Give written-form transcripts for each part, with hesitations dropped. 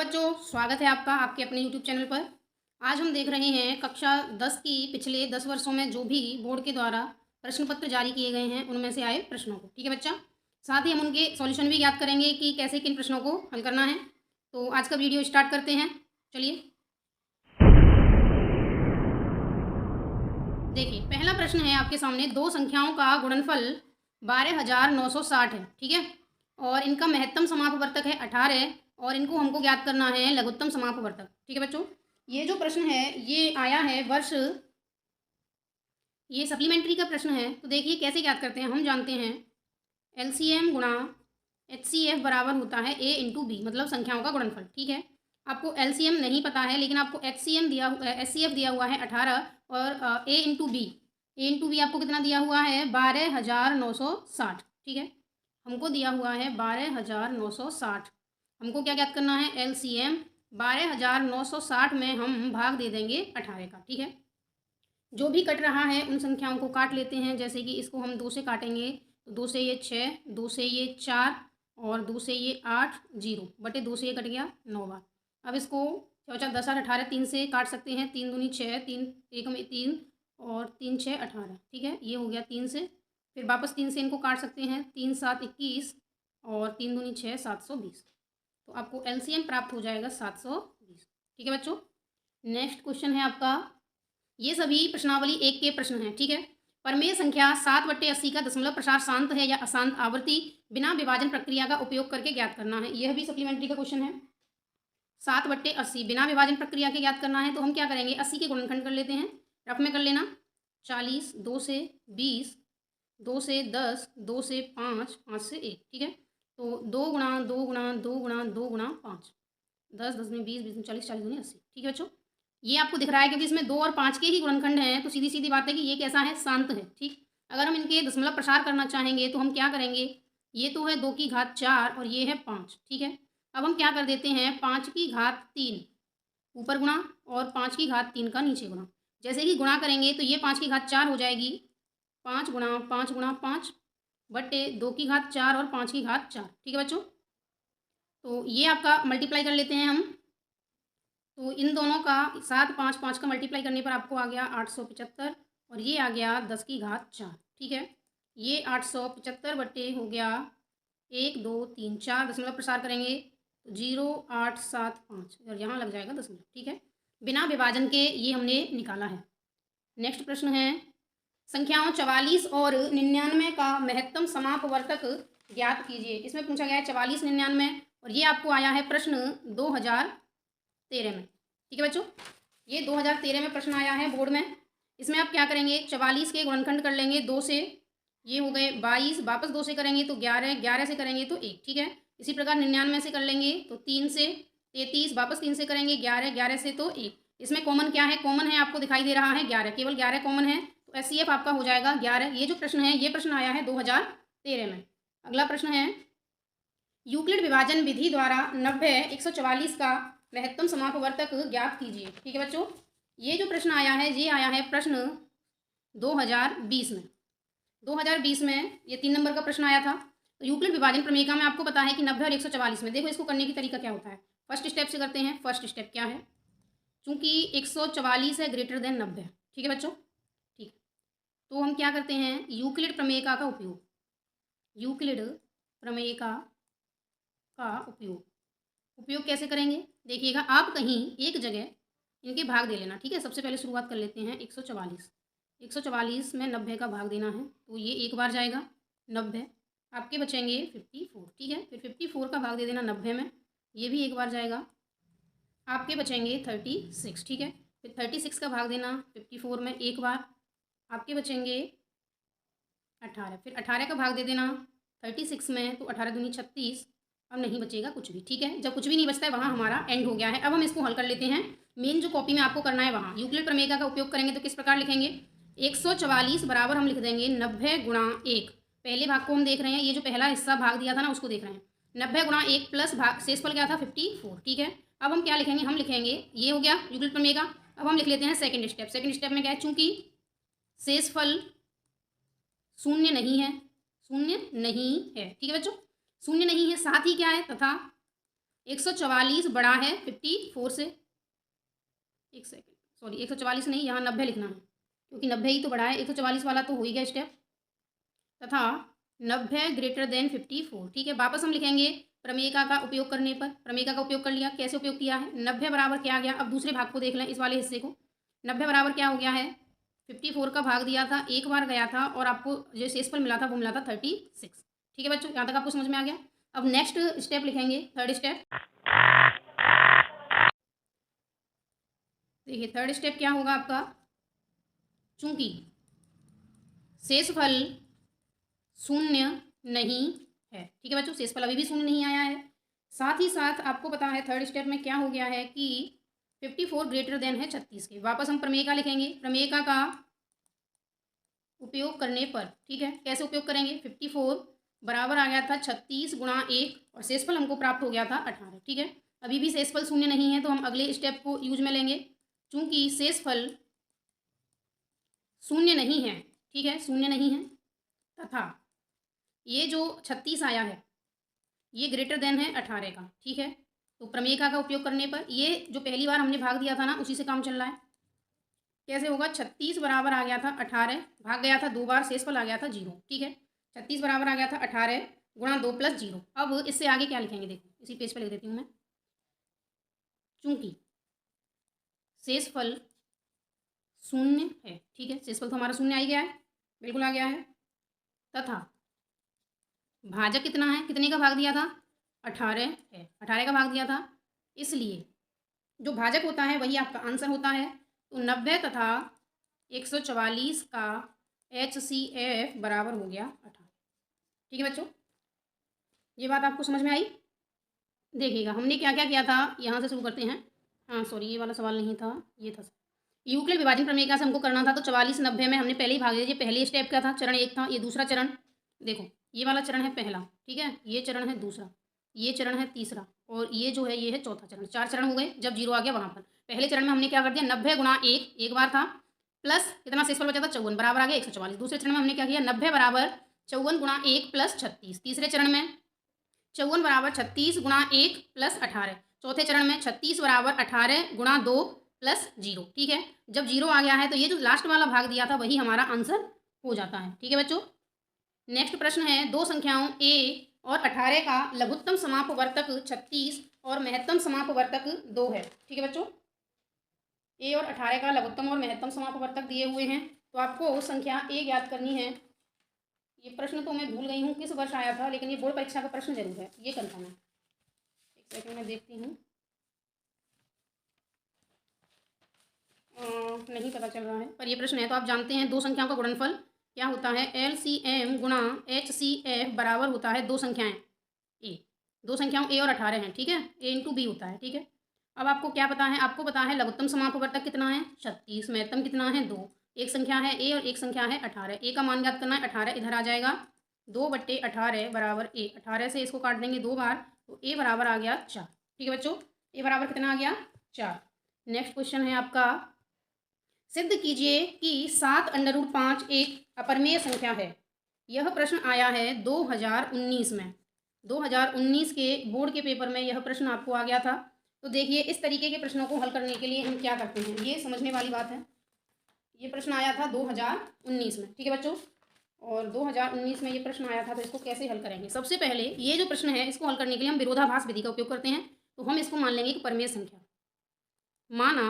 बच्चों, स्वागत है आपका आपके अपने YouTube चैनल पर। आज हम देख रहे हैं कक्षा 10 की पिछले 10 वर्षों में जो भी बोर्ड के द्वारा प्रश्न पत्र जारी किए गए हैं उनमें से आए प्रश्नों को। ठीक है बच्चा, साथ ही हम उनके सॉल्यूशन भी याद करेंगे कि कैसे किन प्रश्नों को हल करना है। तो आज का वीडियो स्टार्ट करते हैं। चलिए देखिए, पहला प्रश्न है आपके सामने। दो संख्याओं का गुणनफल 12,960 है। ठीक है, और इनका महत्तम समापवर्तक है 18 और इनको हमको ज्ञात करना है लघुत्तम समापवर्तक। ठीक है बच्चों, ये जो प्रश्न है ये आया है वर्ष, ये सप्लीमेंट्री का प्रश्न है। तो देखिए कैसे ज्ञात करते हैं। हम जानते हैं LCM गुणा HCF बराबर होता है A इंटू बी, मतलब संख्याओं का गुणनफल। ठीक है, आपको LCM नहीं पता है लेकिन आपको HCF दिया हुआ है 18 और A इंटू बी आपको कितना दिया हुआ है 12,960। ठीक है, हमको दिया हुआ है 12,960। हमको क्या ज्ञात करना है LCM। 12,960 में हम भाग दे देंगे 18 का। ठीक है, जो भी कट रहा है उन संख्याओं को काट लेते हैं। जैसे कि इसको हम 2 से काटेंगे तो 2 से ये 6, 2 से ये 4 और 2 से ये 8, 0 बटे 2 से ये कट गया 9 बार। अब इसको 4 4 10 8 18 3 से काट सकते हैं। 3 दूनी 6, 3 एक में 3 और 3 6 18। ठीक है, ये हो गया 3 से। फिर वापस 3 से इनको काट सकते हैं। 3 7 21 और 3 दूनी 6, 720। तो आपको LCM प्राप्त हो जाएगा 720। ठीक है बच्चों, नेक्स्ट क्वेश्चन है आपका। ये सभी प्रश्नावली 1 के प्रश्न हैं। ठीक है, परमेय संख्या 7/80 का दशमलव प्रसार शांत है या अशांत आवृत्ति बिना विभाजन प्रक्रिया का उपयोग करके ज्ञात करना है। यह भी सप्लीमेंट्री का क्वेश्चन है। 7/80 बिना विभाजन प्रक्रिया के ज्ञात करना है। तो हम क्या करेंगे, 80 के गुणनखंड कर लेते हैं। रफ में कर लेना। 40, 2 से 20, 2 से 10, 2 से 5, 5 से 1। ठीक है, तो 2 गुणा 2 गुणा 2 गुणा 2 गुणा 5, 10 10 में 20, 20 में 40, 40 दूनी 80। ठीक है बच्चों, ये आपको दिख रहा है क्योंकि इसमें 2 और 5 के ही गुणनखंड हैं। तो सीधी सीधी बात है कि ये कैसा है, शांत है। ठीक, अगर हम इनके दशमलव प्रसार करना चाहेंगे तो हम क्या करेंगे, ये तो है 2 की घात 4 और ये है 5। ठीक है, अब हम क्या कर देते हैं 5 की घात 3 ऊपर गुणा और 5 की घात 3 का नीचे गुणा। जैसे ही गुणा करेंगे तो ये 5 की घात 4 हो जाएगी। 5 गुणा 5 गुणा 5 बटे 2 की घात 4 और 5 की घात 4। ठीक है बच्चों, तो ये आपका मल्टीप्लाई कर लेते हैं हम। तो इन दोनों का 7 5 5 का मल्टीप्लाई करने पर आपको आ गया 875 और ये आ गया 10 की घात 4। ठीक है, ये 875 बटे हो गया 1 2 3 4, दशमलव प्रसार करेंगे तो 0,875 और यहाँ लग जाएगा दशमलव। ठीक है, बिना विभाजन के ये हमने निकाला है। नेक्स्ट प्रश्न है, संख्याओं 44 और 99 का महत्तम समापवर्तक ज्ञात कीजिए। इसमें पूछा गया है 44 99 और ये आपको आया है प्रश्न 2013 में। ठीक है बच्चों, ये 2013 में प्रश्न आया है बोर्ड में। इसमें आप क्या करेंगे, 44 के गुणनखंड कर लेंगे 2 से, ये हो गए 22, वापस 2 से करेंगे तो 11, 11 से करेंगे तो 1। ठीक है, इसी प्रकार 99 से कर लेंगे तो 3 से 33, वापस 3 से करेंगे 11, 11 से तो 1। इसमें कॉमन क्या है, कॉमन है आपको दिखाई दे रहा है 11, केवल 11 कॉमन है तो SCF आपका हो जाएगा 11। ये जो प्रश्न है ये प्रश्न आया है 2013 में। अगला प्रश्न है, यूक्लिड विभाजन विधि द्वारा 90 144 का महत्तम समापवर्तक ज्ञात कीजिए। ठीक है बच्चों, ये जो प्रश्न आया है ये आया है प्रश्न 2020 में। 2020 में ये 3 नंबर का प्रश्न आया था। तो यूक्लिड विभाजन प्रमेयिका में आपको पता है कि 90 और 144 में, देखो इसको करने की तरीका क्या होता है। फर्स्ट स्टेप से करते हैं। फर्स्ट स्टेप क्या है, चूंकि 144 है ग्रेटर देन 90। ठीक है बच्चों, ठीक, तो हम क्या करते हैं, यूक्लिड प्रमेयिका का उपयोग, यूक्लिड प्रमेयिका का उपयोग कैसे करेंगे देखिएगा। आप कहीं एक जगह इनके भाग दे लेना। ठीक है, सबसे पहले शुरुआत कर लेते हैं 144 में 90 का भाग देना है तो ये एक बार जाएगा 90, आपके बचेंगे 54। ठीक है, फिर 54 का भाग दे देना 90 में, ये भी एक बार जाएगा, आपके बचेंगे 36। ठीक है, फिर 36 का भाग देना 54 में एक बार, आपके बचेंगे 18। फिर 18 का भाग दे देना 36 में तो 18 दूनी 36, अब नहीं बचेगा कुछ भी। ठीक है, जब कुछ भी नहीं बचता है वहाँ हमारा एंड हो गया है। अब हम इसको हल कर लेते हैं। मेन जो कॉपी में आपको करना है वहाँ यूक्लिड प्रमेयिका का उपयोग करेंगे तो किस प्रकार लिखेंगे, 144 बराबर हम लिख देंगे 90 गुणा 1। पहले भाग को हम देख रहे हैं, ये जो पहला हिस्सा भाग दिया था ना उसको देख रहे हैं। 90 गुणा 1 प्लस भाग शेषफल क्या था 54। ठीक है, अब हम क्या लिखेंगे, हम लिखेंगे ये हो गया यूक्लिड प्रमेयिका। अब हम लिख लेते हैं सेकेंड स्टेप। सेकेंड स्टेप में क्या है, चूंकि शेषफल शून्य नहीं है, शून्य नहीं है। ठीक है बच्चों, शून्य नहीं है, साथ ही क्या है, तथा 144 बड़ा है 54 से। एक सेकेंड, सॉरी 144 नहीं, यहाँ 90 लिखना है क्योंकि 90 ही तो बड़ा है। 144 वाला तो हो ही गया स्टेप। तथा 90 ग्रेटर देन 54। ठीक है, वापस हम लिखेंगे प्रमेयिका का उपयोग करने पर। प्रमेयिका का उपयोग कर लिया, कैसे उपयोग किया है? 90 बराबर क्या आ गया? अब दूसरे भाग को देख लें, इस वाले हिस्से को। 90 बराबर क्या हो गया है? 54 का भाग दिया था, एक बार गया था और आपको जो शेषफल मिला था वो मिला था 36। ठीक है बच्चों, यहाँ तक आपको समझ में आ गया। अब नेक्स्ट स्टेप लिखेंगे, थर्ड स्टेप। देखिए थर्ड स्टेप क्या होगा आपका? चूंकि शेषफल शून्य नहीं है। ठीक है बच्चों, शेषफल अभी भी शून्य नहीं आया है। साथ ही साथ आपको पता है थर्ड स्टेप में क्या हो गया है कि 54 ग्रेटर देन है 36 के। वापस हम प्रमेयिका लिखेंगे, प्रमेयिका का उपयोग करने पर। ठीक है, कैसे उपयोग करेंगे? 54 बराबर आ गया था 36 गुणा 1 और शेषफल हमको प्राप्त हो गया था 18। ठीक है, अभी भी शेषफल शून्य नहीं है तो हम अगले स्टेप को यूज में लेंगे। चूंकि शेषफल शून्य नहीं है, ठीक है, शून्य नहीं है, तथा ये जो 36 आया है ये ग्रेटर देन है 18 का। ठीक है, तो प्रमेयिका का उपयोग करने पर ये जो पहली बार हमने भाग दिया था ना, उसी से काम चल रहा है। कैसे होगा? 36 बराबर आ गया था 18, भाग गया था 2 बार, शेषफल आ गया था 0। ठीक है, 36 बराबर आ गया था 18 गुणा 2 प्लस 0। अब इससे आगे क्या लिखेंगे? देखो इसी पेज पर लिख देती हूँ मैं। चूंकि शेषफल शून्य है, ठीक है, शेषफल तो हमारा शून्य आ ही गया है, बिल्कुल आ गया है, तथा भाजक कितना है? कितने का भाग दिया था? 18 है, 18 का भाग दिया था, इसलिए जो भाजक होता है वही आपका आंसर होता है। तो 90 तथा 144 का HCF बराबर हो गया 18। ठीक है बच्चों, ये बात आपको समझ में आई? देखिएगा हमने क्या क्या किया था, यहाँ से शुरू करते हैं। हाँ सॉरी, ये वाला सवाल नहीं था, ये था। यूक्लिड विभाजन प्रमेय से हमको करना था, तो 44 90 में हमने पहले ही भाग दिया। ये पहले स्टेप का था, चरण 1 था, ये दूसरा चरण। देखो ये वाला चरण है पहला, ठीक है, ये चरण है दूसरा, ये चरण है तीसरा, और ये जो है ये है चौथा चरण। 4 चरण हो गए जब 0 आ गया वहाँ पर। पहले चरण में हमने क्या कर दिया? 90 गुणा 1 एक बार था, प्लस कितना शेषफल बचा था? 54 बराबर आ गया 144। दूसरे चरण में हमने क्या किया? 90 बराबर 54 गुणा 1 प्लस 36। तीसरे चरण में 54 बराबर 36 गुणा 1 प्लस 18। चौथे चरण में 36 बराबर 18 गुणा 2 प्लस 0। ठीक है, जब 0 आ गया है तो ये जो लास्ट वाला भाग दिया था वही हमारा आंसर हो जाता है। ठीक है बच्चों, नेक्स्ट प्रश्न है, दो संख्याओं a और 18 का लघुत्तम समापवर्तक 36 और महत्तम समापवर्तक 2 है। ठीक है बच्चों, a और 18 का लघुत्तम और महत्तम समापवर्तक दिए हुए हैं, तो आपको संख्या a ज्ञात करनी है। ये प्रश्न तो मैं भूल गई हूँ किस वर्ष आया था, लेकिन ये बोर्ड परीक्षा का प्रश्न जरूर है, ये कन्फर्म है। एक सेकंड में देखती हूँ, नहीं पता चल रहा है, पर ये प्रश्न है। तो आप जानते हैं दो संख्याओं का गुणनफल क्या होता है? LCM गुणा HCF बराबर होता है दो संख्याएं a। दो संख्याओं a और 18 हैं, ठीक है, a इंटू b होता है। ठीक है, अब आपको क्या पता है? आपको पता है लघुत्तम समापवर्तक कितना है? 36, महत्तम कितना है? 2। एक संख्या है a और एक संख्या है 18। a का मान ज्ञात करना है, 18 इधर आ जाएगा, 2/18 बराबर a। 18 से इसको काट देंगे 2 बार, तो a बराबर आ गया 4। ठीक है बच्चों, a बराबर कितना आ गया? 4। नेक्स्ट क्वेश्चन है आपका, सिद्ध कीजिए कि 7√5 एक अपरिमेय संख्या है। यह प्रश्न आया है 2019 में। 2019 के बोर्ड के पेपर में यह प्रश्न आपको आ गया था। तो देखिए इस तरीके के प्रश्नों को हल करने के लिए हम क्या करते हैं, ये समझने वाली बात है। ये प्रश्न आया था 2019 में, ठीक है बच्चों, और 2019 में ये प्रश्न आया था, तो इसको कैसे हल करेंगे? सबसे पहले ये जो प्रश्न है इसको हल करने के लिए हम विरोधाभास विधि का उपयोग करते हैं। तो हम इसको मान लेंगे एक परिमेय संख्या। माना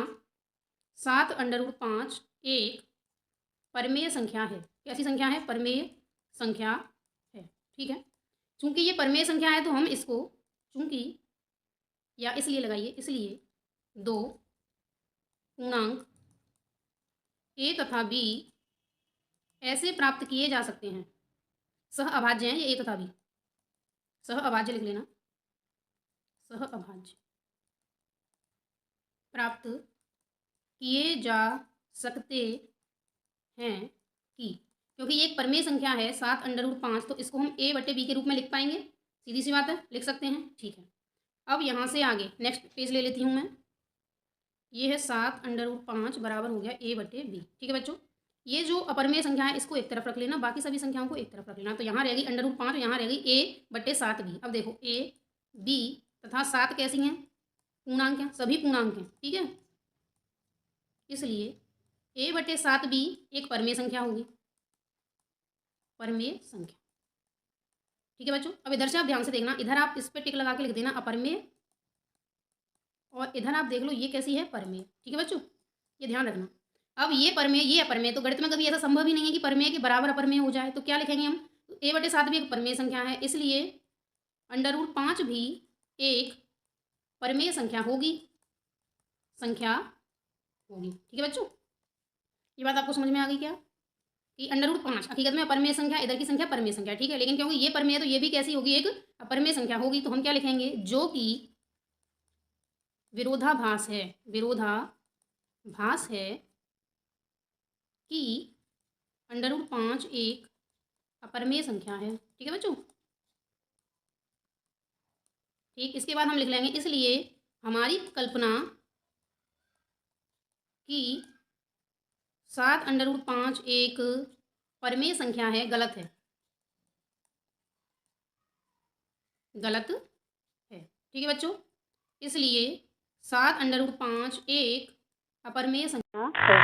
7√5 एक परिमेय संख्या है। कैसी संख्या है? परिमेय संख्या है। ठीक है, चूंकि ये परिमेय संख्या है तो हम इसको चूंकि या इसलिए लगाइए, इसलिए दो पूर्णांक a तथा b ऐसे प्राप्त किए जा सकते हैं। सह अभाज्य हैं ये a तथा b, सह अभाज्य लिख लेना, सह अभाज्य प्राप्त किए जा सकते हैं कि, क्योंकि ये एक परिमेय संख्या है 7√5, तो इसको हम a/b के रूप में लिख पाएंगे। सीधी सी बात है, लिख सकते हैं। ठीक है, अब यहाँ से आगे नेक्स्ट पेज ले लेती हूँ मैं। ये है 7√5 बराबर हो गया a/b। ठीक है बच्चों, ये जो अपरिमेय संख्या है इसको एक तरफ रख लेना, बाकी सभी संख्याओं को एक तरफ रख लेना। तो यहाँ रहेगी √5, यहाँ रहेगी a/7b। अब देखो a b तथा 7 कैसी हैं? पूर्णांक हैं, सभी पूर्णांक हैं, ठीक है। इसलिए a/7 भी एक परमेय संख्या होगी, परमेय संख्या, ठीक है बच्चों। अब इधर से आप ध्यान से देखना, इधर आप इस पे टिक लगा के लिख देना अपरमेय, और इधर आप देख लो ये कैसी है? परमेय, ठीक है बच्चों, ये ध्यान रखना। अब ये परमेय, ये अपरमेय, तो गणित में कभी ऐसा संभव ही नहीं है कि परमेय के बराबर अपरमेय हो जाए, तो क्या लिखेंगे हम? तो a/7 भी एक परमेय संख्या है, इसलिए √5 भी एक परमेय संख्या होगी, ठीक है बच्चों। ये बात आपको समझ में आ गई क्या? कि √5 हकीकत में अपरमेय संख्या, इधर की संख्या परमेय संख्या, ठीक है, लेकिन क्योंकि ये परमेय है तो ये भी कैसी होगी? एक अपरमेय संख्या होगी। तो हम क्या लिखेंगे? जो कि विरोधाभास है, विरोधाभास है कि √5 एक अपरमेय संख्या है, ठीक है बच्चों। ठीक, इसके बाद हम लिख लेंगे इसलिए हमारी कल्पना कि 7 √5 एक परमेय संख्या है, गलत है, गलत है, ठीक है बच्चों। इसलिए 7 √5 एक अपरमेय संख्या है,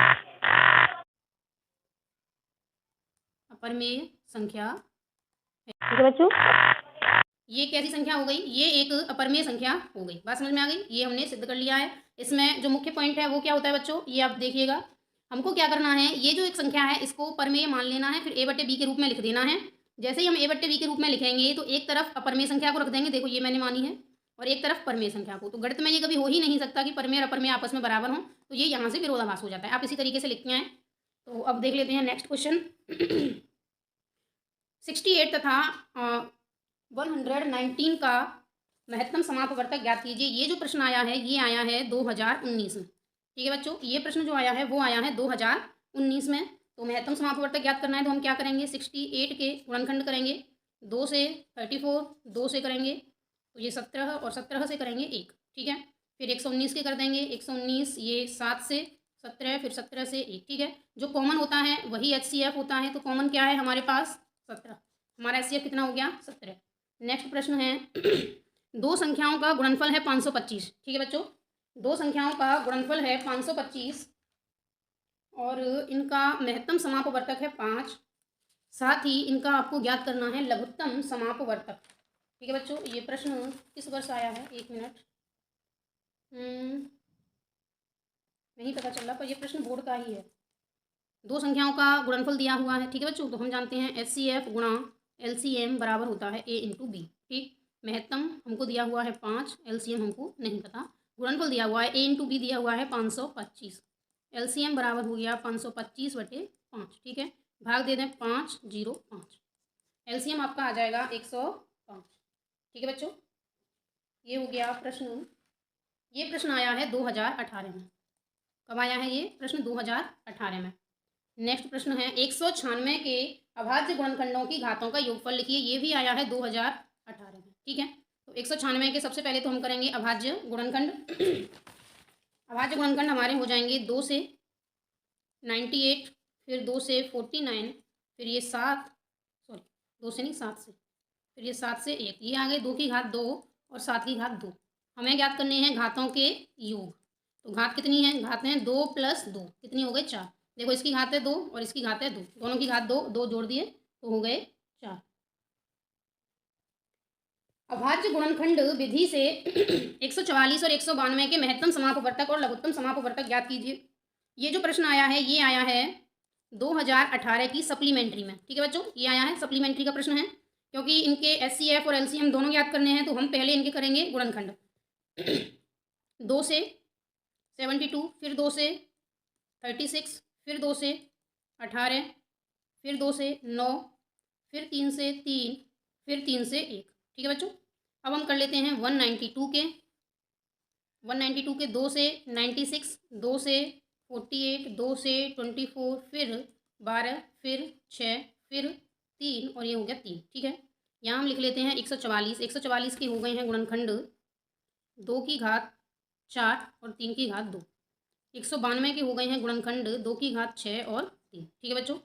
अपरमेय संख्या है, ठीक है बच्चों। ये कैसी संख्या हो गई? ये एक अपरमेय संख्या हो गई। बात समझ में आ गई? ये हमने सिद्ध कर लिया है। इसमें जो मुख्य पॉइंट है वो क्या होता है बच्चों? ये आप देखिएगा, हमको क्या करना है, ये जो एक संख्या है इसको परमेय मान लेना है, फिर a/b के रूप में लिख देना है। जैसे ही हम a/b के रूप में लिखेंगे तो एक तरफ अपरमेय संख्या को रख देंगे, देखो ये मैंने मानी है, और एक तरफ परमेय संख्या को। तो गणित में ये कभी हो ही नहीं सकता कि परमेय और अपरमेय आपस में बराबर हों, तो ये यहाँ से विरोधाभास हो जाता है। आप इसी तरीके से लिखते हैं। तो अब देख लेते हैं नेक्स्ट क्वेश्चन। 68 तथा 119 का महत्तम समापवर्तक ज्ञात कीजिए। ये जो प्रश्न आया है ये आया है 2019 में, ठीक है बच्चों। ये प्रश्न जो आया है वो आया है 2019 में। तो महत्तम समापवर्तक ज्ञात करना है तो हम क्या करेंगे? 68 के गुणनखंड करेंगे, 2 से 34, 2 से करेंगे तो ये 17, और 17 से करेंगे 1, ठीक है। फिर 119 के कर देंगे, 119 ये 7 से 17, फिर 17 से 1, ठीक है। जो कॉमन होता है वही HCF होता है, तो कॉमन क्या है हमारे पास? 17। हमारा HCF कितना हो गया? 17। नेक्स्ट प्रश्न है दो संख्याओं का गुणनफल है 525, ठीक है बच्चों। दो संख्याओं का गुणनफल है 525 और इनका महत्तम समापवर्तक है 5, साथ ही इनका आपको ज्ञात करना है लघुत्तम समापवर्तक, ठीक है बच्चों। ये प्रश्न किस वर्ष आया है? 1 मिनट, नहीं पता चल रहा, पर ये प्रश्न बोर्ड का ही है। दो संख्याओं का गुणनफल दिया हुआ है, ठीक है बच्चों। तो हम जानते हैं HCF गुणा LCM बराबर होता है A/B, ठीक। महत्तम हमको दिया हुआ है 5, LCM हमको नहीं पता। गुणनफल दिया हुआ है A/B दिया हुआ है 525, LCM बराबर हो गया 525/5, ठीक है। भाग दे दें 505, LCM आपका आ जाएगा 105, ठीक है बच्चों। ये हो गया प्रश्न। ये प्रश्न आया है 2018 में। कब आया है ये प्रश्न? 2018 में। नेक्स्ट प्रश्न है 196 के अभाज्य गुणनखंडों की घातों का योगफल लिखिए। ये भी आया है 2018 में, ठीक है। तो 196 के सबसे पहले तो हम करेंगे अभाज्य गुणनखंड। अभाज्य गुणनखंड हमारे हो जाएंगे 2 से 98, फिर 2 से 49, फिर ये 7, सॉरी 2 से नहीं 7 से, फिर ये 7 से 1, ये आ गए 2 की घात 2 और 7 की घात 2। हमें ज्ञात करने हैं घातों के योग। तो घात कितनी है? घात है 2 + 2, कितनी हो गई? 4। देखो इसकी घात है 2 और इसकी घात है 2, दोनों की घात 2, 2 जोड़ दिए तो हो गए 4। अभाज्य गुणनखंड विधि से 144 और 192 के महत्तम समापवर्तक और लघुत्तम समापवर्तक ज्ञात कीजिए। ये जो प्रश्न आया है ये आया है 2018 की सप्लीमेंट्री में, ठीक है बच्चों। ये आया है सप्लीमेंट्री का प्रश्न है, क्योंकि इनके HCF और LCM दोनों ज्ञात करने हैं तो हम पहले इनके करेंगे गुणनखंड। 2 से 72, फिर 2 से 36, फिर 2 से 18, फिर 2 से 9, फिर 3 से 3, फिर 3 से 1, ठीक है बच्चों। अब हम कर लेते हैं 192 के। 192 के 2 से 96, 2 से 48, 2 से 24, फिर 12, फिर 6, फिर 3 और ये हो गया 3, ठीक है। यहाँ हम लिख लेते हैं 144। 144 के हो गए हैं गुणनखंड 2 की घात 4 और 3 की घात 2। 192 के हो गए हैं गुणनखंड 2 की घात 6 और 3, ठीक है बच्चों।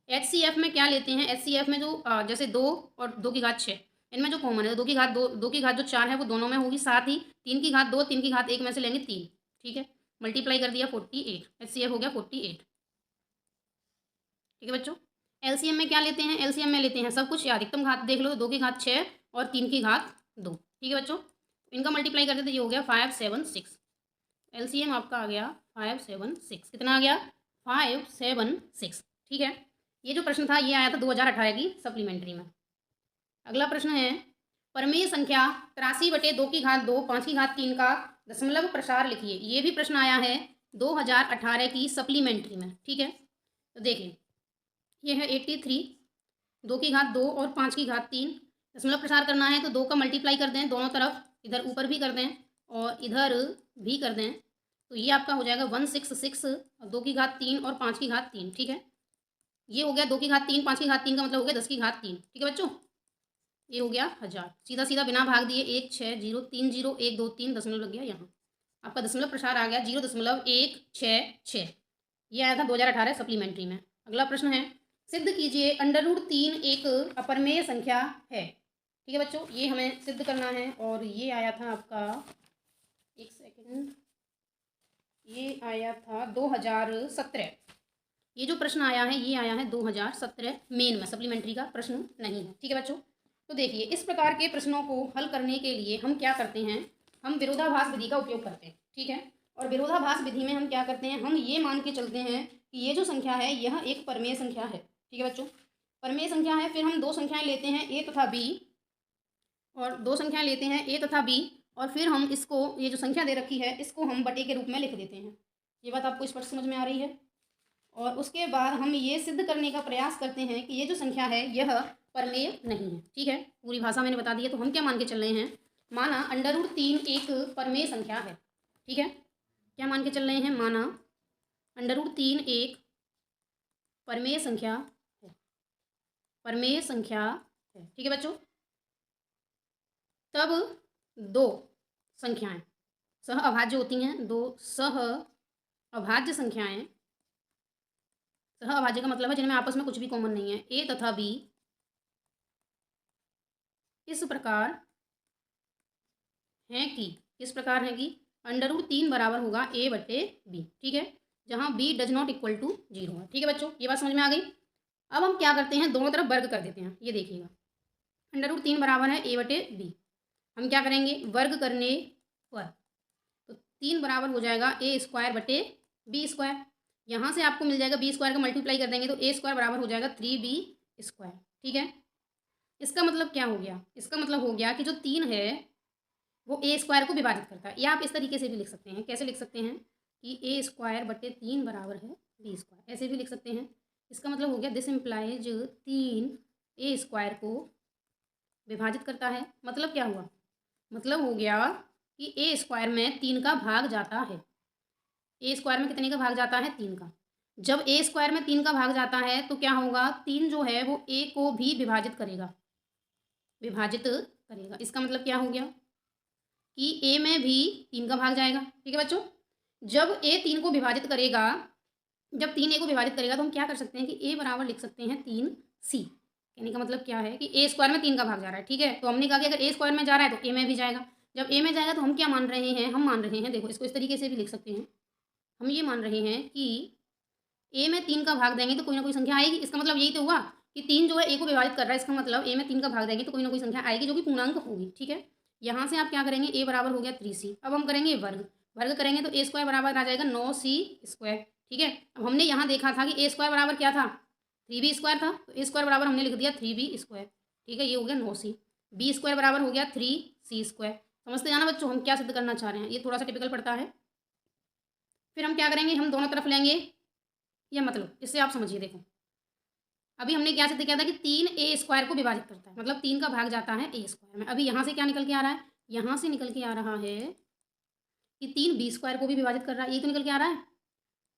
HCF में क्या लेते हैं? HCF में जो जैसे 2 और 2 की घात 6, इनमें जो कॉमन है, 2 की घात 2, 2 की घात जो 4 है वो दोनों में होगी, साथ ही 3 की घात 2, 3 की घात 1 में से लेंगे 3, ठीक है। मल्टीप्लाई कर दिया 48, HCF हो गया 48, ठीक है बच्चों। एलसीएम में क्या लेते हैं, एलसीएम में लेते हैं सब कुछ, या अधिकतम घात देख लो, 2 की घात 6 और 3 की घात 2, ठीक है बच्चों। इनका मल्टीप्लाई करते तो ये हो गया 576, एलसीएम आपका आ गया 576, कितना आ गया 576, ठीक है। ये जो प्रश्न था ये आया था 2018 की सप्लीमेंट्री में। अगला प्रश्न है, परमेय संख्या 83/2 की घात 2, 5 की घात 3 का दशमलव प्रसार लिखिए। ये भी प्रश्न आया है 2018 की सप्लीमेंट्री में, ठीक है। तो देखिए ये है 83, 2 की घात 2 और 5 की घात 3, दशमलव प्रसार करना है तो 2 का मल्टीप्लाई कर दें दोनों तरफ, इधर ऊपर भी कर दें और इधर भी कर दें, तो ये आपका हो जाएगा 166, 2 की घात 3 और 5 की घात 3, ठीक है। ये हो गया 2 की घात 3, 5 की घात 3 का मतलब हो गया 10 की घात 3, ठीक है बच्चों। ये हो गया 1000, सीधा सीधा बिना भाग दिए 1 6 0 3 0 1 2 3 दशमलव लग गया यहाँ, आपका दशमलव प्रसार आ गया 0.166, ये आया था 2018 सप्लीमेंट्री में। अगला प्रश्न है, सिद्ध कीजिए √3 एक अपरमेय संख्या है, ठीक है बच्चों। ये हमें सिद्ध करना है और ये आया था आपका, एक सेकेंड, ये आया था 2017, ये जो प्रश्न आया है ये आया है 2017 मेन में, सप्लीमेंट्री का प्रश्न नहीं है, ठीक है बच्चों। तो देखिए इस प्रकार के प्रश्नों को हल करने के लिए हम क्या करते हैं, हम विरोधाभास विधि का उपयोग करते हैं, ठीक है। और विरोधाभास विधि में हम क्या करते हैं, हम ये मान के चलते हैं कि ये जो संख्या है यह एक परमेय संख्या है, ठीक है बच्चों। परमेय संख्या है, फिर हम दो संख्याएं लेते हैं ए तथा बी, और दो संख्याएं लेते हैं ए तथा बी, और फिर हम इसको, ये जो संख्या दे रखी है इसको हम बटे के रूप में लिख देते हैं। ये बात आपको स्पष्ट समझ में आ रही है। और उसके बाद हम ये सिद्ध करने का प्रयास करते हैं कि ये जो संख्या है यह परमेय नहीं है, ठीक है। पूरी भाषा मैंने बता दी है, तो हम क्या मान के चल रहे हैं, माना √3 एक परमेय संख्या है, ठीक है। क्या मान के चल रहे हैं, माना √3 एक परमेय संख्या है, परमेय संख्या है, ठीक है बच्चों। तब दो संख्याएं सह अभाज्य होती हैं, दो सह अभाज्य संख्याएं, सह अभाज्य का मतलब है जिनमें आपस में कुछ भी कॉमन नहीं है, ए तथा बी इस प्रकार हैं कि, किस प्रकार है कि √3 बराबर होगा a बटे बी, ठीक है, जहाँ b does not equal to 0 है, ठीक है बच्चों। ये बात समझ में आ गई। अब हम क्या करते हैं, दोनों तरफ वर्ग कर देते हैं, ये देखिएगा √3 बराबर है a बटे बी, हम क्या करेंगे वर्ग करने पर, तो 3 बराबर हो जाएगा a² बटे b², यहाँ से आपको मिल जाएगा b² का मल्टीप्लाई कर देंगे तो a² बराबर हो जाएगा 3b², ठीक है। इसका मतलब क्या हो गया, इसका मतलब हो गया कि जो 3 है वो a² को विभाजित करता है, या आप इस तरीके से भी लिख सकते हैं, कैसे लिख सकते हैं कि a² बटे 3 बराबर है b², ऐसे भी लिख सकते हैं। इसका मतलब हो गया दिस इम्प्लाइज 3 a² को विभाजित करता है, मतलब क्या हुआ, मतलब हो गया कि a² में 3 का भाग जाता है, a² में कितने का भाग जाता है, 3 का। जब a² में 3 का भाग जाता है तो क्या होगा, 3 जो है वो a को भी विभाजित करेगा, विभाजित करेगा। इसका मतलब क्या हो गया कि a में भी 3 का भाग जाएगा, ठीक है बच्चों। जब a 3 को विभाजित करेगा, जब 3 a को विभाजित करेगा तो हम क्या कर सकते हैं कि a बराबर लिख सकते हैं 3c, कहने का मतलब क्या है कि a² में 3 का भाग जा रहा है, ठीक है। तो हमने कहा कि अगर a² में जा रहा है तो a में भी जाएगा, जब a में जाएगा तो हम क्या मान रहे हैं, हम मान रहे हैं, देखो इसको इस तरीके से भी लिख सकते हैं, हम ये मान रहे हैं कि a में 3 का भाग देंगे तो कोई ना कोई संख्या आएगी। इसका मतलब यही तो हुआ कि 3 जो है a को विभाजित कर रहा है, इसका मतलब a में 3 का भाग देंगे तो कोई ना कोई संख्या आएगी जो कि पूर्णांक होगी, ठीक है। यहाँ से आप क्या करेंगे, a बराबर हो गया 3c, अब हम करेंगे वर्ग, वर्ग करेंगे तो a² बराबर आ जाएगा 9c², ठीक है। अब हमने यहाँ देखा था कि a² बराबर क्या था, 3b² था, तो a² बराबर हमने लिख दिया 3b², ठीक है, ये हो गया 9c, b² बराबर हो गया 3c²। समझते जाना बच्चों हम क्या सिद्ध करना चाह रहे हैं, ये थोड़ा सा टिपिकल पड़ता है। फिर हम क्या करेंगे, हम दोनों तरफ लेंगे, यह मतलब इससे आप समझिए, देखो अभी हमने क्या सिद्ध किया था कि 3 a² को विभाजित करता है, मतलब 3 का भाग जाता है a² में। अभी यहाँ से क्या निकल के आ रहा है, यहाँ से निकल के आ रहा है कि 3 b² को भी विभाजित कर रहा है, ये तो निकल के आ रहा है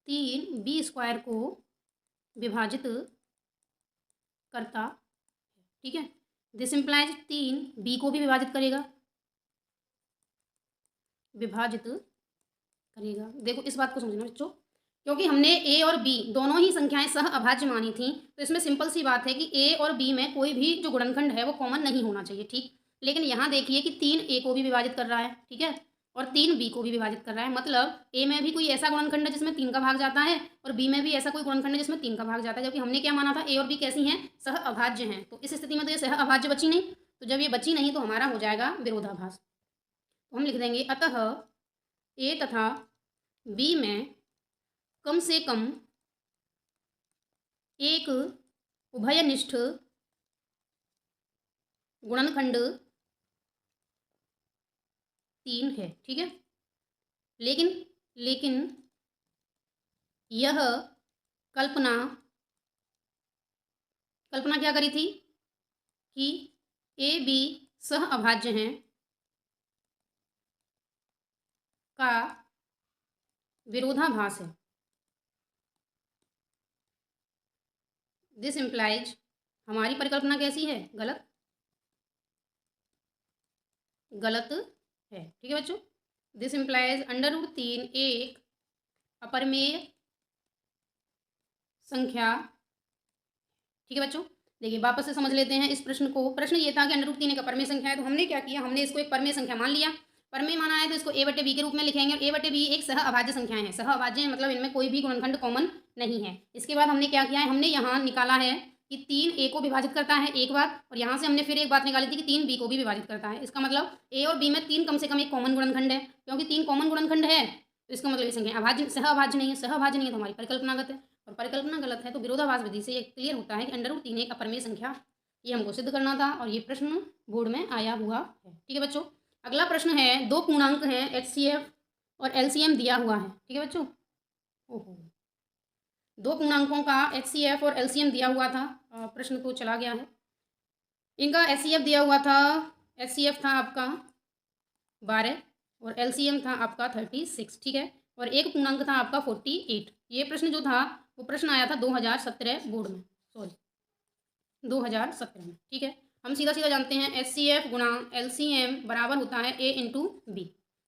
3 b² को विभाजित करता, ठीक है। दिस इम्प्लाइज 3 b को भी विभाजित करेगा, विभाजित करेगा। देखो इस बात को समझना बच्चों, क्योंकि हमने ए और बी दोनों ही संख्याएं सह अभाज्य मानी थी, तो इसमें सिंपल सी बात है कि ए और बी में कोई भी जो गुणनखंड है वो कॉमन नहीं होना चाहिए, ठीक। लेकिन यहाँ देखिए कि 3 ए को भी विभाजित कर रहा है, ठीक है, और 3 बी को भी विभाजित कर रहा है, मतलब ए में भी कोई ऐसा गुणनखंड है जिसमें 3 का भाग जाता है और बी में भी ऐसा कोई गुणनखंड है जिसमें 3 का भाग जाता है, जबकि हमने क्या माना था, ए और बी कैसी हैं, सह अभाज्य हैं। तो इस स्थिति में तो ये सह अभाज्य बची नहीं, तो जब ये बची नहीं तो हमारा हो जाएगा विरोधाभास। तो हम लिख देंगे अतः ए तथा बी में कम से कम एक उभयनिष्ठ गुणनखंड 3 है, ठीक है। लेकिन यह कल्पना क्या करी थी कि ए बी सह अभाज्य हैं का विरोधाभास है। दिस इम्प्लाइज, हमारी परिकल्पना कैसी है, गलत है, ठीक है बच्चों। दिस इम्प्लाइज √3 एक अपरिमेय संख्या, ठीक है बच्चों। देखिए वापस से समझ लेते हैं इस प्रश्न को। प्रश्न ये था कि √3 एक अपरिमेय संख्या है, तो हमने क्या किया, हमने इसको एक परमेय संख्या मान लिया। परमेय माना है तो इसको ए बटे बी के रूप में लिखेंगे, और ए बटे बी एक सह अभाज्य संख्याएं हैं। सह अभाज्य है मतलब इनमें कोई भी गुणनखंड कॉमन नहीं है। इसके बाद हमने क्या किया है, हमने यहाँ निकाला है कि 3 ए को विभाजित करता है एक बात, और यहाँ से हमने फिर एक बात निकाली थी कि 3 बी को भी विभाजित करता है। इसका मतलब ए और बी में 3 कम से कम एक कॉमन गुणनखंड है, क्योंकि 3 कॉमन गुणनखंड है तो इसका मतलब ये संख्या अभाज्य सह अभाज्य नहीं है। सह अभाज्य नहीं है तो हमारी परिकल्पना गलत है, और परिकल्पना गलत है तो विरोधाभास विधि से ये क्लियर होता है कि √3 एक अपरिमेय संख्या। ये हमको सिद्ध करना था और ये प्रश्न बोर्ड में आया हुआ है, ठीक है बच्चों। अगला प्रश्न है, 2 पूर्णांक हैं HCF और LCM दिया हुआ है, ठीक है बच्चों। ओहो, 2 पूर्णांकों का HCF और LCM दिया हुआ था, प्रश्न तो चला गया है। इनका HCF दिया हुआ था, HCF था आपका 12 और LCM था आपका 36, ठीक है, और एक पूर्णांक था आपका 48। ये प्रश्न जो था वो प्रश्न आया था 2017 बोर्ड में, सॉरी 2017 में, ठीक है। हम सीधा सीधा जानते हैं HCF गुणा LCM बराबर होता है A इंटू बी।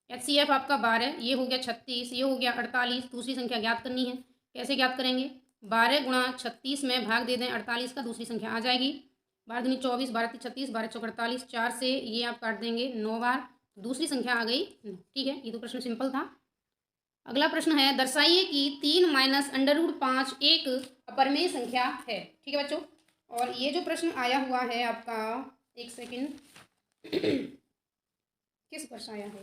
HCF आपका 12, ये हो गया 36, ये हो गया 48, दूसरी संख्या ज्ञात करनी है। कैसे ज्ञात करेंगे, 12 गुणा 36 में भाग दे दें 48 का, दूसरी संख्या आ जाएगी। 12 दूनी 24, 12 तीन 36, 12 चौक 48, 4 से ये आप काट देंगे 9 बार, दूसरी संख्या आ गई, ठीक है। ये तो प्रश्न सिंपल था। अगला प्रश्न है, दर्शाइए कि 3 माइनस √5 एक अपरिमेय संख्या है, ठीक है बच्चों। और ये जो प्रश्न आया हुआ है आपका, एक सेकंड किस वर्ष आया है,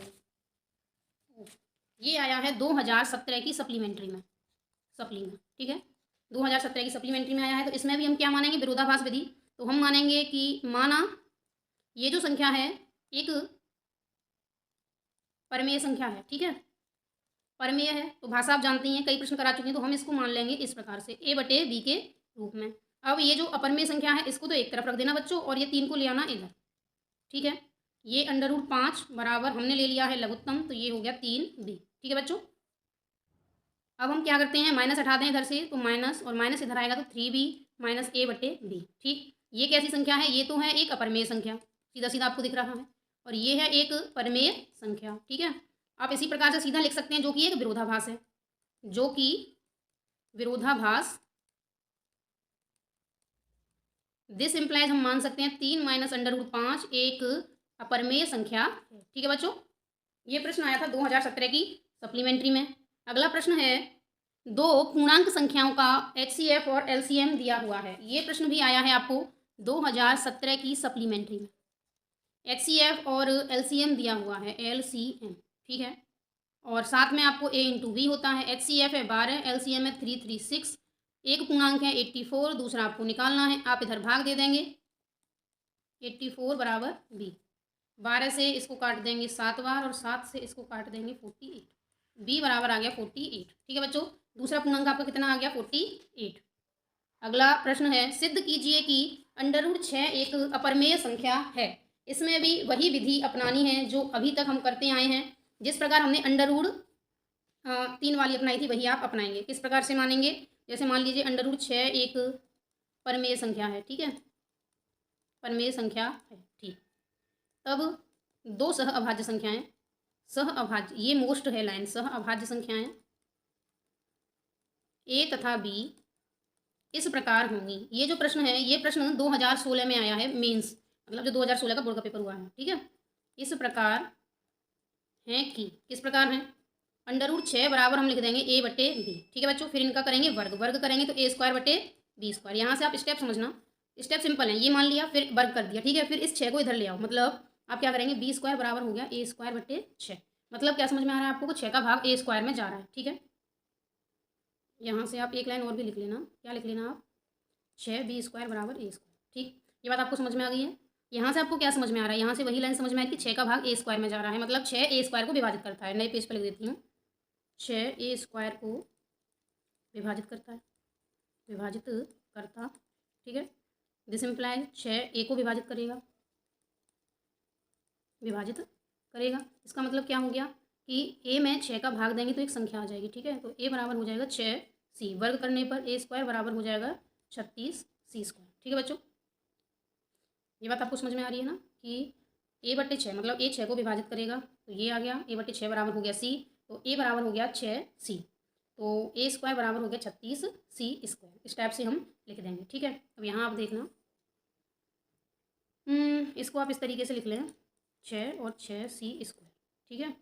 ये आया है 2017 की सप्लीमेंट्री में, ठीक है, 2017 की सप्लीमेंट्री में आया है। तो इसमें भी हम क्या मानेंगे, विरोधाभास विधि। तो हम मानेंगे कि माना ये जो संख्या है एक परमेय संख्या है, ठीक है, परमेय है तो भाषा आप जानती हैं, कई प्रश्न करा चुके हैं, तो हम इसको मान लेंगे इस प्रकार से A बटे बी के रूप में। अब ये जो अपरिमेय संख्या है इसको तो एक तरफ रख देना बच्चों, और ये 3 को ले आना इधर, ठीक है। ये √5 बराबर हमने ले लिया है लघुत्तम, तो ये हो गया 3b, ठीक है बच्चों। अब हम क्या करते हैं, माइनस हटा दें इधर से, तो माइनस और माइनस इधर आएगा तो 3b माइनस A बटे बी, ठीक। ये कैसी संख्या है, ये तो है एक अपरिमेय संख्या, सीधा सीधा आपको दिख रहा है, और ये है एक परमेय संख्या, ठीक है। आप इसी प्रकार से सीधा लिख सकते हैं, जो कि एक विरोधाभास है, जो कि विरोधाभास। दिस इम्प्लाइज हम मान सकते हैं 3 माइनस √5 एक अपरिमेय संख्या, ठीक है बच्चों। ये प्रश्न आया था 2017 की सप्लीमेंट्री में। अगला प्रश्न है, 2 पूर्णांक संख्याओं का HCF और LCM दिया हुआ है। ये प्रश्न भी आया है आपको 2017 की सप्लीमेंट्री में। HCF और LCM दिया हुआ है, LCM, ठीक है, और साथ में आपको A इंटू बी होता है। HCF है 12, LCM है 336, एक पूर्णांक है 84, दूसरा आपको निकालना है। आप इधर भाग दे देंगे, 84 बराबर B, 12 से इसको काट देंगे 7 बार, और 7 से इसको काट देंगे 48, B बराबर आ गया 48, ठीक है बच्चों। दूसरा पूर्णांक आपका कितना आ गया, 48। अगला प्रश्न है, सिद्ध कीजिए कि √6 एक अपरिमेय संख्या है। इसमें भी वही विधि अपनानी है जो अभी तक हम करते आए हैं। जिस प्रकार हमने √3 वाली अपनाई थी वही आप अपनाएंगे। किस प्रकार से मानेंगे, जैसे मान लीजिए √6 एक परमेय संख्या है, ठीक है, परमेय संख्या है, ठीक। तब 2 सह अभाज्य संख्याएं, सह अभाज्य, ये मोस्ट है लाइन, सह अभाज्य संख्याएं ए तथा बी इस प्रकार होंगी। ये जो प्रश्न है, ये प्रश्न 2016 में आया है, मेंस मतलब जो 2016 का बोर्ड का पेपर हुआ है, ठीक है। इस प्रकार हैं कि, किस प्रकार हैं, √6 बराबर हम लिख देंगे ए बटे बी, ठीक है बच्चों। फिर इनका करेंगे वर्ग, वर्ग करेंगे तो A² बटे B²। यहाँ से आप स्टेप समझना, स्टेप सिंपल है, ये मान लिया फिर वर्ग कर दिया, ठीक है। फिर इस 6 को इधर ले आओ, मतलब आप क्या करेंगे, B² बराबर हो गया A² बटे 6। मतलब क्या समझ में आ रहा है आपको, 6 का भाग A² में जा रहा है, ठीक है। यहाँ से आप एक लाइन और भी लिख लेना, क्या लिख लेना आप, 6 B² बराबर A², ठीक। ये बात आपको समझ में आ गई है। यहाँ से आपको क्या समझ में आ रहा है, यहाँ से वही लाइन समझ में आई कि 6 का भाग A² में जा रहा है, मतलब 6 A² को विभाजित करता है। नए पेज पर लिख देती हूँ, 6 A² को विभाजित करता है, विभाजित करता, ठीक है। दिस इम्प्लाइज 6 A को विभाजित करेगा, विभाजित करेगा। इसका मतलब क्या हो गया कि A में 6 का भाग देंगे तो एक संख्या आ जाएगी, ठीक है। तो A बराबर हो जाएगा 6C, वर्ग करने पर A² बराबर हो जाएगा 36C², ठीक है बच्चों। ये बात आपको समझ में आ रही है ना कि A बटे 6 मतलब A 6 को विभाजित करेगा, तो ये आ गया A बटे 6 बराबर हो गया C, तो A बराबर हो गया 6C, तो A² बराबर हो गया 36C²। इस टाइप से हम लिख देंगे, ठीक है। अब यहाँ आप देखना, इसको आप इस तरीके से लिख लें, 6 और 6C², ठीक है।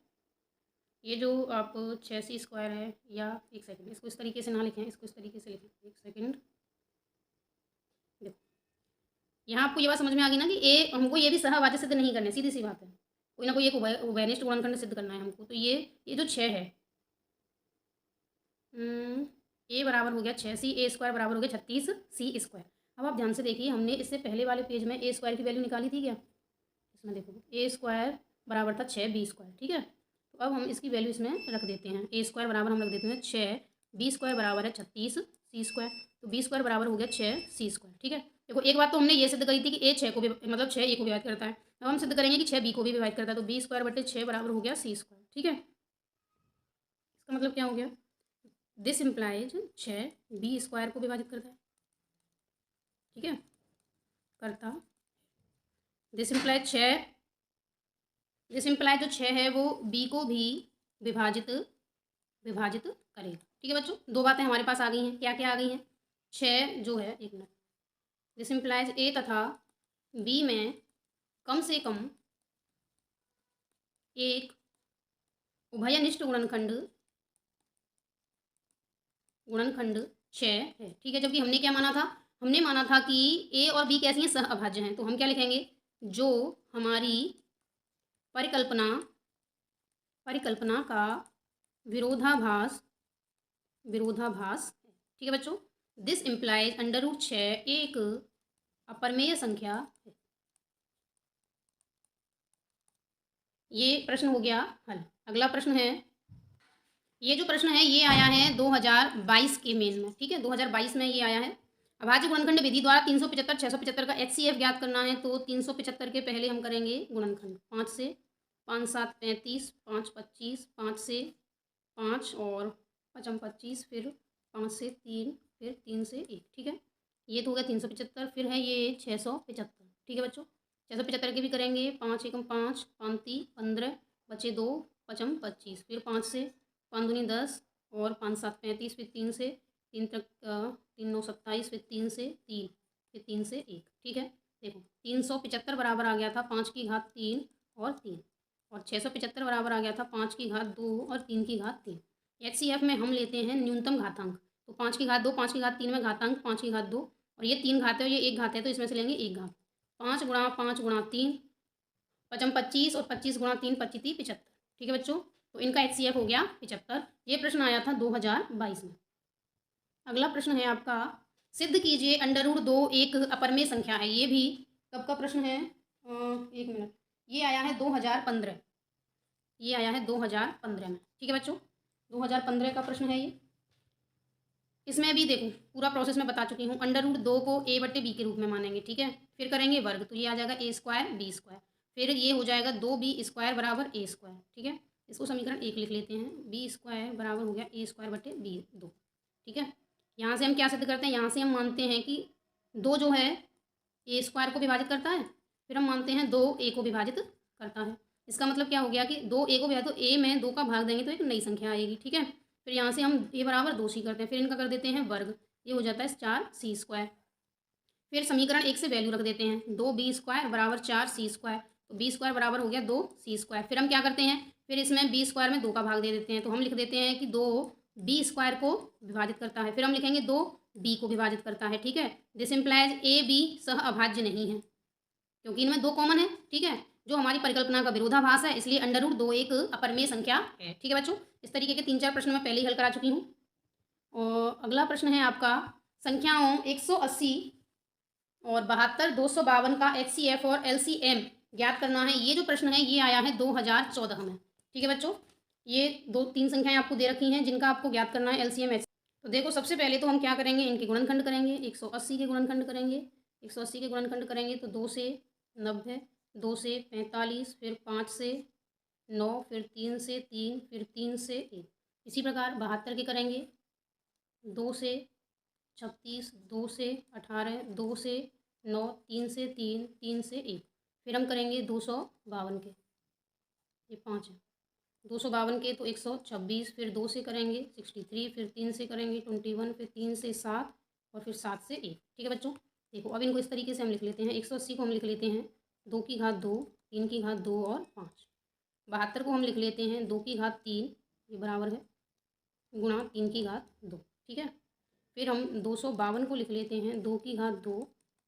ये जो आप 6C² है, या एक सेकंड, इसको इस तरीके से ना लिखें, इसको इस तरीके से लिखें, एक सेकंड। देखो यहाँ आपको ये बात समझ में आ गई ना कि ए हमको ये भी सहभाज्य सिद्ध नहीं करने, सीधी सी बात है, कोई ना कोई एक उभयनिष्ठ गुणनखंड सिद्ध करना है हमको। तो ये जो 6 है, A बराबर हो गया 6C, A² बराबर हो गया 36C²। अब आप ध्यान से देखिए, हमने इससे पहले वाले पेज में A² की वैल्यू निकाली थी क्या, इसमें देखो A² बराबर था 6B², ठीक है। तो अब हम इसकी वैल्यू इसमें रख देते हैं, A² बराबर हम रख देते हैं 6, B² बराबर है 36C², तो B² बराबर हो गया 6C², ठीक है। देखो एक बात तो हमने ये सिद्ध करी थी कि A 6 को भी मतलब 6 A को विभाजित करता है, अब हम सिद्ध करेंगे कि 6 B को भी विभाजित करता है, तो B² बटे 6 बराबर हो गया C², ठीक है। इसका मतलब क्या हो गया, दिस इम्प्लाइज 6 B² को विभाजित करता है, ठीक है, करता। दिस इम्प्लाइज 6, दिस इम्प्लाइज जो 6 है वो B को भी विभाजित करेगा, ठीक है बच्चों। दो बातें हमारे पास आ गई हैं, क्या क्या आ गई हैं, 6 जो है, एक मिनट, दिस इम्प्लाइज A तथा B में कम से कम एक उभयनिष्ठ गुणनखंड 6 है, ठीक है। जबकि हमने क्या माना था, हमने माना था कि A और B कैसी हैं, सह अभाज्य हैं। तो हम क्या लिखेंगे, जो हमारी परिकल्पना का विरोधाभास है, ठीक है बच्चों। दिस इम्प्लाइज √6 एक अपरमेय संख्या है। ये प्रश्न हो गया हल। अगला प्रश्न है, ये जो प्रश्न है ये आया है 2022 के मेन में, ठीक है, 2022 में ये आया है। अभाज्य गुणनखंड विधि द्वारा 375 675 का HCF ज्ञात करना है। तो 375 के पहले हम करेंगे गुणनखंड, 5 से 5 7 35, 5 25, 5 से 5 और 5 25, फिर 5 से 3, फिर 3 से 1, ठीक है। ये तो हो गया 375। फिर है ये 675, ठीक है बच्चों। 675 के भी करेंगे, 5 एकम 5, 5 15, बचे 2, 5 25, फिर 5 से 5 दूनी 10 और 5 7 35, फिर 3 से 3 तक 3 9 27, फिर 3 से 3, फिर 3 से 1, ठीक है। देखो 375 बराबर आ गया था 5 की घात 3 और 3, और 675 बराबर आ गया था 5 की घात 2 और 3 की घात 3। HCF में हम लेते हैं न्यूनतम घातांक, तो 5 की घात 2, 5 की घात 3 में घातांक 5 की घात 2, और ये 3 घात है और ये 1 घात है, तो इसमें से लेंगे 1 घात। 5 गुणा 5 गुणा 3, 5 25, और 25 गुणा 3 25 75, ठीक है बच्चों। तो इनका HCF हो गया 75। ये प्रश्न आया था 2022 में। अगला प्रश्न है आपका, सिद्ध कीजिए √2 एक अपरमेय संख्या है। ये भी कब का प्रश्न है, एक मिनट, ये आया है 2015, ये आया है 2015 में, ठीक है बच्चों, 2015 का प्रश्न है ये। इसमें भी देखो पूरा प्रोसेस मैं बता चुकी हूँ। √2 को A बटे B के रूप में मानेंगे, ठीक है। फिर करेंगे वर्ग, तो ये आ जाएगा A² B², फिर ये हो जाएगा 2B² बराबर A², ठीक है। इसको समीकरण 1 लिख लेते हैं, B² बराबर हो गया A² बटे B2, ठीक है। यहाँ से हम क्या सिद्ध करते हैं, यहाँ से हम मानते हैं कि 2 जो है A² को विभाजित करता है, फिर हम मानते हैं 2 A को विभाजित करता है। इसका मतलब क्या हो गया कि 2 A को विभाजित, तो A में 2 का भाग देंगे तो एक नई संख्या आएगी, ठीक है। फिर यहाँ से हम a बराबर 2c करते हैं, फिर इनका कर देते हैं वर्ग, ये हो जाता है 4c²। फिर समीकरण 1 से वैल्यू रख देते हैं, 2b² बराबर 4c², तो b² बराबर हो गया 2c²। फिर हम क्या करते हैं, फिर इसमें b² में 2 का भाग दे देते हैं, तो हम लिख देते हैं कि 2b² को विभाजित करता है। फिर हम लिखेंगे 2b को विभाजित करता है, ठीक है। दिस इम्प्लाइज a b सह अभाज्य नहीं है, क्योंकि इनमें 2 कॉमन है, ठीक है, जो हमारी परिकल्पना का विरोधाभास है, इसलिए √2 एक अपरिमेय संख्या है, ठीक है बच्चों। इस तरीके के 3-4 प्रश्न मैं पहले ही हल करा चुकी हूँ। और अगला प्रश्न है आपका संख्याओं 180 और 72, 252 का HCF और LCM ज्ञात करना है। ये जो प्रश्न है ये आया है 2014 में, ठीक है बच्चों। ये 2-3 संख्याएं आपको दे रखी हैं जिनका आपको ज्ञात करना है LCM HCF। तो देखो सबसे पहले तो हम क्या करेंगे, इनके गुणनखंड करेंगे। 180 के गुणनखंड करेंगे, 180 के गुणनखंड करेंगे तो 2 से 90, 2 से 45, फिर 5 से 9, फिर 3 से 3, फिर 3 से 1। इसी प्रकार 72 के करेंगे, 2 से 36, 2 से 18, 2 से 9, 3 से 3, 3 से 1। फिर हम करेंगे 252 के, ये 5 है। 252 के तो 126, फिर 2 से करेंगे 63, फिर 3 से करेंगे 21, फिर 3 से 7 और फिर 7 से 1, ठीक है बच्चों। देखो अब इनको इस तरीके से हम लिख लेते हैं। 180 को हम लिख लेते हैं 2 की घात 2, 3 की घात 2 और 5। 72 को हम लिख लेते हैं 2 की घात 3, ये बराबर है गुणा 3 की घात 2, ठीक है। फिर हम 252 को लिख लेते हैं 2 की घात 2,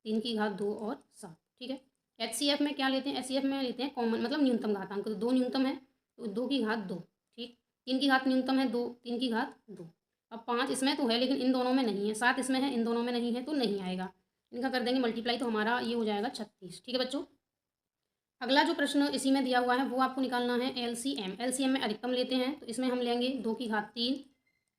3 की घात 2 और 7, ठीक है। HCF में क्या लेते हैं, HCF में लेते हैं कॉमन, मतलब न्यूनतम घातांक। तो 2 न्यूनतम है तो 2 की घात 2, ठीक। 3 की घात न्यूनतम है 2, 3 की घात 2। अब 5 इसमें तो है लेकिन इन दोनों में नहीं है, 7 इसमें है इन दोनों में नहीं है, तो नहीं आएगा। इनका कर देंगे मल्टीप्लाई, तो हमारा ये हो जाएगा 36, ठीक है बच्चों। अगला जो प्रश्न इसी में दिया हुआ है वो आपको निकालना है LCM। LCM में अधिकतम लेते हैं, तो इसमें हम लेंगे 2 की घात 3,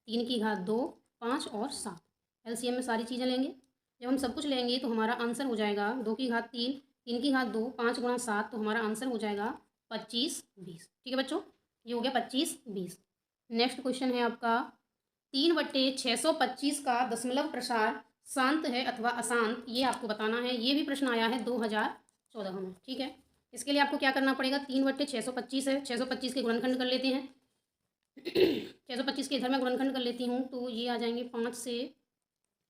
3 की घात 2, 5 और 7। LCM में सारी चीज़ें लेंगे। जब हम सब कुछ लेंगे तो हमारा आंसर हो जाएगा 2 की घात 3, 3 की घात 2, 5 गुणा 7, तो हमारा आंसर हो जाएगा 25, 20, ठीक है बच्चों। ये हो गया 25, 20। नेक्स्ट क्वेश्चन है आपका 3/625 का दशमलव प्रसार शांत है अथवा अशांत, ये आपको बताना है। ये भी प्रश्न आया है 2014 में, ठीक है। इसके लिए आपको क्या करना पड़ेगा, 3/625 है, 625 के गुणनखंड कर लेते हैं। 625 के इधर मैं गुणनखंड कर लेती हूँ, तो ये आ जाएंगे 5 से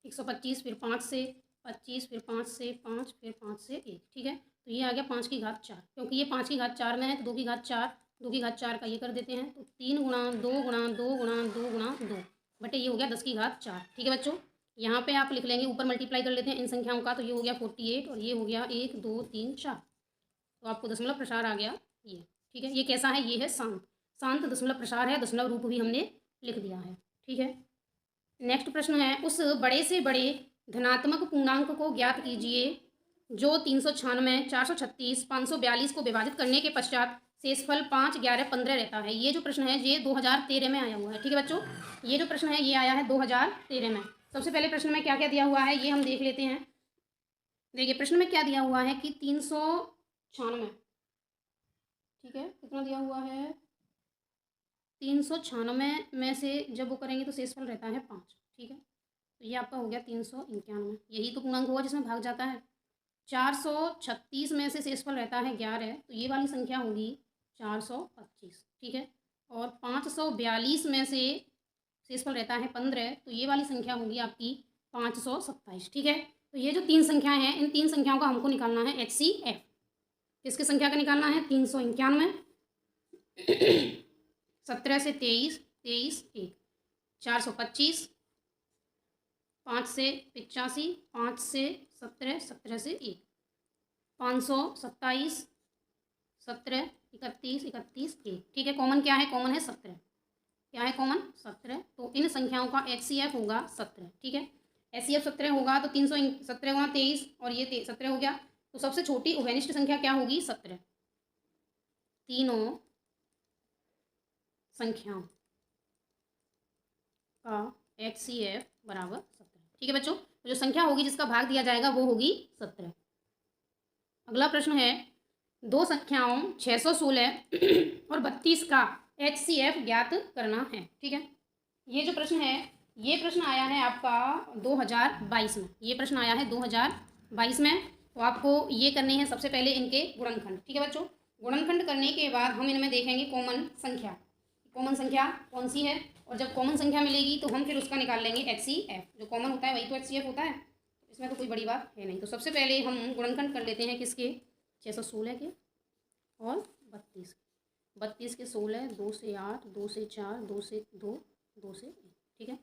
125, फिर 5 से 25, फिर 5 से 5, फिर 5 से 1, ठीक है। तो ये आ गया 5 की घात 4, क्योंकि ये 5 की घात 4 में है तो 2 की घात 4, 2 की घात 4 का ये कर देते हैं, तो 3 गुणा 2 गुणा 2 गुणा 2 गुणा 2 बटे ये हो गया 10 की घात 4, ठीक है बच्चों। यहाँ पे आप लिख लेंगे, ऊपर मल्टीप्लाई कर लेते हैं इन संख्याओं का, तो ये हो गया 48 और ये हो गया 1 2 3 4, तो आपको दशमलव प्रसार आ गया ये, ठीक है। ये कैसा है, ये है शांत, शांत दशमलव प्रसार है, दशमलव रूप भी हमने लिख दिया है, ठीक है। नेक्स्ट प्रश्न है उस बड़े से बड़े धनात्मक पूर्णांक को ज्ञात कीजिए जो 396, 436, 542 को विभाजित करने के पश्चात शेषफल 5, 11, 15 रहता है। ये जो प्रश्न है ये 2013 में आया हुआ है, ठीक है बच्चों। ये जो प्रश्न है ये आया है 2013 में। सबसे पहले प्रश्न में क्या क्या दिया हुआ है ये हम देख लेते हैं। देखिए प्रश्न में क्या दिया हुआ है कि 396, ठीक है, कितना दिया हुआ है, 396 में से जब वो करेंगे तो शेषफल रहता है 5, ठीक है। तो ये आपका हो गया 391, यही तो पूर्णांक हुआ जिसमें भाग जाता है। 436 में से शेषफल रहता है 11, तो ये वाली संख्या होगी 425, ठीक है। और 542 में से शेषफल रहता है 15, तो ये वाली संख्या होगी आपकी 527, ठीक है। तो ये जो 3 संख्याएं हैं इन 3 संख्याओं का हमको निकालना है HCF। किसकी संख्या का निकालना है, 391, 17 से 23, 23 1, 425, 5 से 85, 5 से 17, 17 से 1, 527, 17, 31, 31 1, ठीक है। कॉमन क्या है, कॉमन है 17, क्या है कॉमन 17, तो इन संख्याओं का HCF होगा 17, ठीक है। HCF 17 होगा तो 317 गुणा 23 और ये 17 हो गया, तो सबसे छोटी उभयनिष्ठ संख्या क्या होगी 17। तीनों संख्याओं का HCF बराबर 17, ठीक है बच्चों। तो जो संख्या होगी जिसका भाग दिया जाएगा वो होगी 17। अगला प्रश्न है दो संख्याओं 616 और 32 का HCF ज्ञात करना है, ठीक है। ये जो प्रश्न है ये प्रश्न आया है आपका 2022 में, ये प्रश्न आया है 2022 में। तो आपको ये करने हैं सबसे पहले इनके गुणनखंड, ठीक है बच्चों। गुणनखंड करने के बाद हम इनमें देखेंगे कॉमन संख्या, कॉमन संख्या कौन सी है, और जब कॉमन संख्या मिलेगी तो हम फिर उसका निकाल लेंगे HCF, जो कॉमन होता है वही तो HCF होता है, इसमें तो कोई बड़ी बात है नहीं। तो सबसे पहले हम गुणनखंड कर लेते हैं किसके, 616 के और 32 के 16, 2 से 8, 2 से 4, 2 से 2, 2 से 1, ठीक है।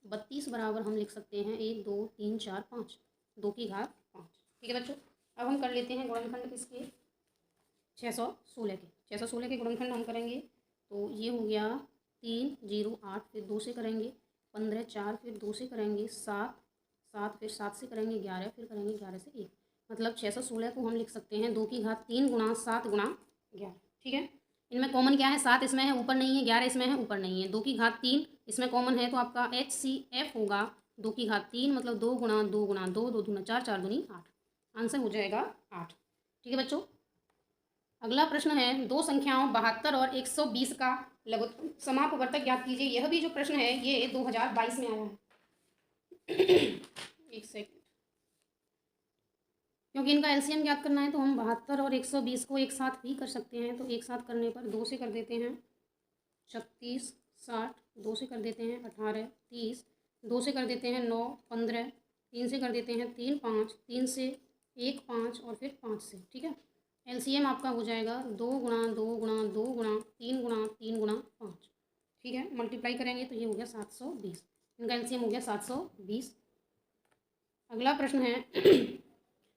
32 बराबर हम लिख सकते हैं 1 2 3 4 5, 2 की घात 5, ठीक है बच्चों। अब हम कर लेते हैं गुणनखंड किसके, 616 के। 616 के गुणनखंड हम करेंगे तो ये हो गया 3 0 8, फिर 2 से करेंगे 15 4, फिर 2 से करेंगे 7 7, फिर 7 से करेंगे 11, फिर करेंगे 11 से 1, मतलब 616 को हम लिख सकते हैं 2 की घात 3 गुणा 7 गुणा 11, ठीक है। इनमें कॉमन क्या है, 7 इसमें है ऊपर नहीं है, 11 इसमें है ऊपर नहीं है, 2 की घात 3 इसमें कॉमन है, तो आपका HCF होगा 2 की घात 3, मतलब 2 गुणा 2 गुणा 2, 2 दूना 4, 4 दूनी 8, आंसर हो जाएगा 8, ठीक है बच्चों। अगला प्रश्न है, दो संख्याओं 72 और 120 का लघुत्तम समापवर्तक ज्ञात कीजिए। यह भी जो प्रश्न है ये 2022 में आया है। एक सेकंड, क्योंकि इनका LCM ज्ञात करना है तो हम 72 और 120 को एक साथ भी कर सकते हैं। तो एक साथ करने पर 2 से कर देते हैं 36 60, 2 से कर देते हैं 18 30, 2 से कर देते हैं 9 15, 3 से कर देते हैं 3 5, 3 से 1 5 और फिर 5 से, ठीक है। LCM आपका हो जाएगा 2 गुणा 2 गुणा 2 गुणा 3 गुणा 3 गुणा 5, ठीक है। मल्टीप्लाई करेंगे तो ये हो गया 720, इनका LCM हो गया 720। अगला प्रश्न है,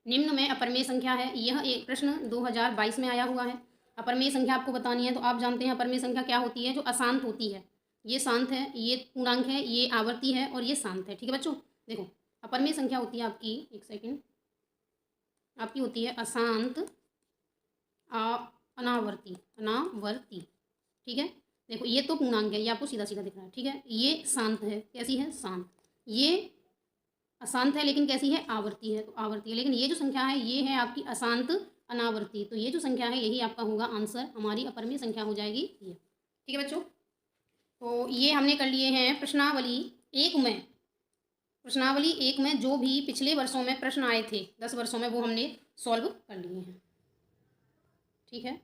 निम्न में अपरमेय संख्या है। यह एक प्रश्न 2022 में आया हुआ है। अपरमेय संख्या आपको बतानी है तो आप जानते हैं अपरमेय संख्या क्या होती है, जो अशांत होती है। ये शांत है, ये पूर्णांक है, ये आवर्ती है और ये शांत है, ठीक है बच्चों। देखो अपरमेय संख्या होती है आपकी, एक सेकंड, आपकी होती है अशांत अनावर्ती, ठीक है। देखो ये तो पूर्णांक है, ये आपको सीधा सीधा दिख रहा है, ठीक है। ये शांत है, कैसी है, शांत। ये अशांत है लेकिन कैसी है, आवर्ती है, तो आवर्ती है। लेकिन ये जो संख्या है ये है आपकी अशांत अनावर्ती, तो ये जो संख्या है यही आपका होगा आंसर, हमारी अपरमेय संख्या हो जाएगी ये, ठीक है बच्चों। तो ये हमने कर लिए हैं प्रश्नावली एक में। प्रश्नावली एक में जो भी पिछले वर्षों में प्रश्न आए थे 10 वर्षों में, वो हमने सॉल्व कर लिए हैं, ठीक है।